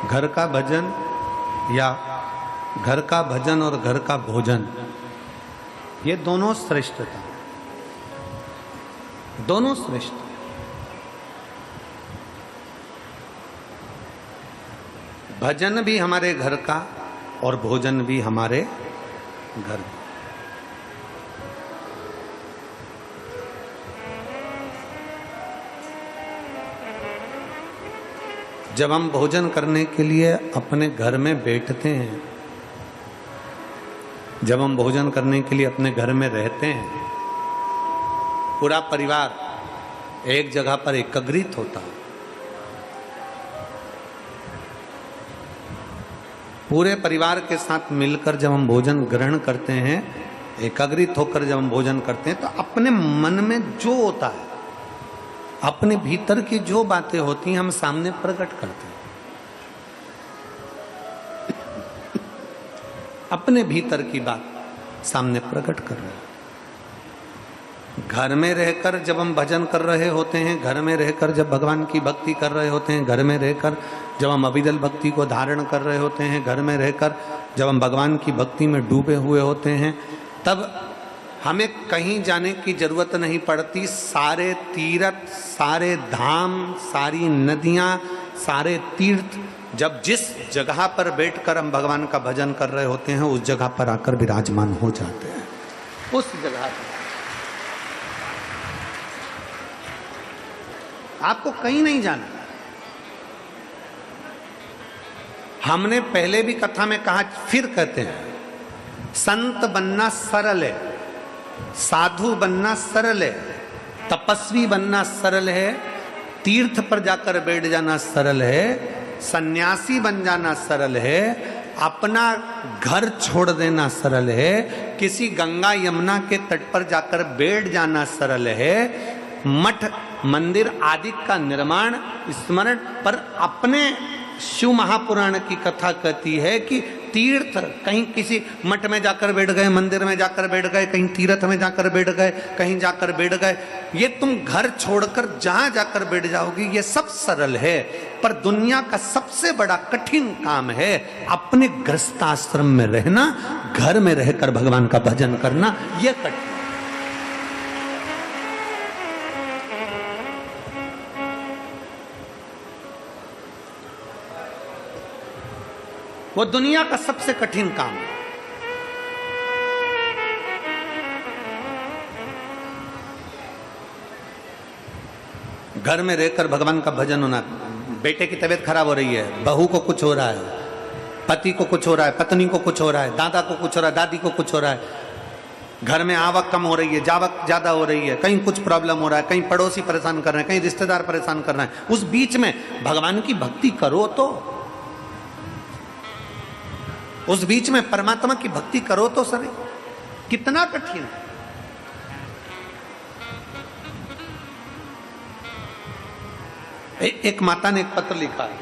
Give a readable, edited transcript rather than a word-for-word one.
घर का भजन या घर का भजन और घर का भोजन, ये दोनों श्रेष्ठता, दोनों श्रेष्ठ। भजन भी हमारे घर का और भोजन भी हमारे घर का। जब हम भोजन करने के लिए अपने घर में बैठते हैं, जब हम भोजन करने के लिए अपने घर में रहते हैं, पूरा परिवार एक जगह पर एकत्रित होता है। पूरे परिवार के साथ मिलकर जब हम भोजन ग्रहण करते हैं, एकत्रित होकर जब हम भोजन करते हैं, तो अपने मन में जो होता है, अपने भीतर की जो बातें होती हैं, हम सामने प्रकट करते हैं। अपने भीतर की बात सामने प्रकट कर रहे हैं। घर में रहकर जब हम भजन कर रहे होते हैं, घर में रहकर जब भगवान की भक्ति कर रहे होते हैं, घर में रहकर जब हम अविदल भक्ति को धारण कर रहे होते हैं, घर में रहकर जब हम भगवान की भक्ति में डूबे हुए होते हैं, तब हमें कहीं जाने की जरूरत नहीं पड़ती। सारे तीर्थ, सारे धाम, सारी नदियाँ, सारे तीर्थ जब जिस जगह पर बैठकर हम भगवान का भजन कर रहे होते हैं, उस जगह पर आकर विराजमान हो जाते हैं। उस जगह पर आपको कहीं नहीं जाना। हमने पहले भी कथा में कहा, फिर कहते हैं, संत बनना सरल है, साधु बनना सरल है, तपस्वी बनना सरल है, तीर्थ पर जाकर बैठ जाना सरल है, सन्यासी बन जाना सरल है, अपना घर छोड़ देना सरल है, किसी गंगा यमुना के तट पर जाकर बैठ जाना सरल है, मठ मंदिर आदि का निर्माण स्मरण पर। अपने शिव महापुराण की कथा कहती है कि तीर्थ, कहीं किसी मठ में जाकर बैठ गए, मंदिर में जाकर बैठ गए, कहीं तीर्थ में जाकर बैठ गए, कहीं जाकर बैठ गए, ये तुम घर छोड़कर जहां जाकर बैठ जाओगी, ये सब सरल है। पर दुनिया का सबसे बड़ा कठिन काम है अपने गृहस्थाश्रम में रहना, घर में रहकर भगवान का भजन करना, यह कठिन। वो दुनिया का सबसे कठिन काम है। घर में रहकर भगवान का भजन होना। बेटे की तबीयत खराब हो रही है, बहू को कुछ हो रहा है, पति को कुछ हो रहा है, पत्नी को कुछ हो रहा है, दादा को कुछ हो रहा है, दादी को कुछ हो रहा है, घर में आवक कम हो रही है, जावक ज्यादा हो रही है, कहीं कुछ प्रॉब्लम हो रहा है, कहीं पड़ोसी परेशान कर रहे हैं, कहीं रिश्तेदार परेशान कर रहे हैं। उस बीच में भगवान की भक्ति करो तो, उस बीच में परमात्मा की भक्ति करो तो सर, कितना कठिन है। एक माता ने एक पत्र लिखा है,